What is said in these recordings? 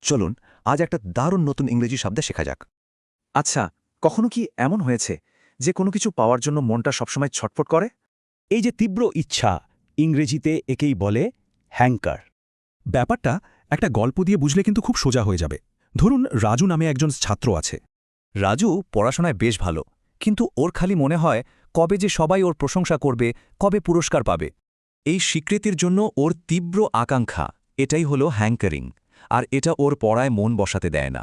চলুন আজ একটা দারুণ নতুন ইংরেজি শব্দ শেখা যাক। আচ্ছা, কখনো কি এমন হয়েছে যে কোনো কিছু পাওয়ার জন্য মনটা সবসময় ছটফট করে? এই যে তীব্র ইচ্ছা, ইংরেজিতে একেই বলে হ্যাঙ্কার। ব্যাপারটা একটা গল্প দিয়ে বুঝলে কিন্তু খুব সোজা হয়ে যাবে। ধরুন রাজু নামে একজন ছাত্র আছে। রাজু পড়াশোনায় বেশ ভালো, কিন্তু ওর খালি মনে হয় কবে যে সবাই ওর প্রশংসা করবে, কবে পুরস্কার পাবে। এই স্বীকৃতির জন্য ওর তীব্র আকাঙ্ক্ষা, এটাই হলো হ্যাঙ্কারিং। আর এটা ওর পড়ায় মন বসাতে দেয় না।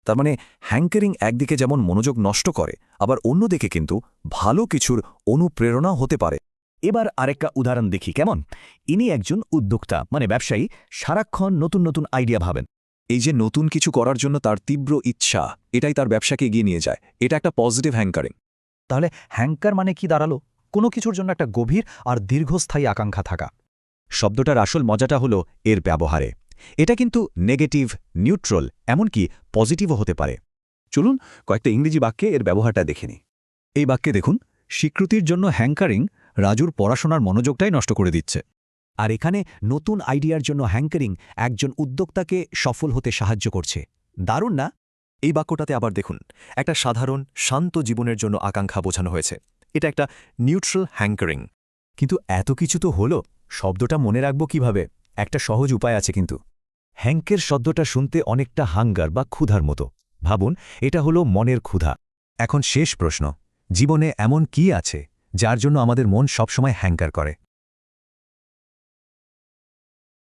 তার মানে হ্যাঙ্কারিং একদিকে যেমন মনোযোগ নষ্ট করে, আবার অন্যদিকে কিন্তু ভালো কিছুর অনুপ্রেরণাও হতে পারে। এবার আরেকটা উদাহরণ দেখি কেমন। ইনি একজন উদ্যোক্তা মানে ব্যবসায়ী, সারাক্ষণ নতুন নতুন আইডিয়া ভাবেন। এই যে নতুন কিছু করার জন্য তার তীব্র ইচ্ছা, এটাই তার ব্যবসাকে এগিয়ে নিয়ে যায়। এটা একটা পজিটিভ হ্যাঙ্কারিং। তাহলে হ্যাঙ্কার মানে কি দাঁড়ালো? কোনো কিছুর জন্য একটা গভীর আর দীর্ঘস্থায়ী আকাঙ্ক্ষা থাকা। শব্দটার আসল মজাটা হলো এর ব্যবহারে। এটা কিন্তু নেগেটিভ, নিউট্রাল, এমনকি পজিটিভও হতে পারে। চলুন কয়েকটা ইংরেজি বাক্যে এর ব্যবহারটা দেখে নিই। এই বাক্যে দেখুন, স্বীকৃতির জন্য হ্যাঙ্কারিং রাজুর পড়াশোনার মনোযোগটাই নষ্ট করে দিচ্ছে। আর এখানে নতুন আইডিয়ার জন্য হ্যাঙ্কারিং একজন উদ্যোক্তাকে সফল হতে সাহায্য করছে। দারুণ না? এই বাক্যটাতে আবার দেখুন, একটা সাধারণ শান্ত জীবনের জন্য আকাঙ্ক্ষা বোঝানো হয়েছে। এটা একটা নিউট্রাল হ্যাঙ্কারিং। কিন্তু এত কিছু তো হলো, শব্দটা মনে রাখব কিভাবে? একটা সহজ উপায় আছে কিন্তু। হ্যাঙ্কের শব্দটা শুনতে অনেকটা হাঙ্গার বা ক্ষুধার মতো। ভাবুন, এটা হলো মনের ক্ষুধা। এখন শেষ প্রশ্ন, জীবনে এমন কি আছে যার জন্য আমাদের মন সবসময় হ্যাঙ্কার করে?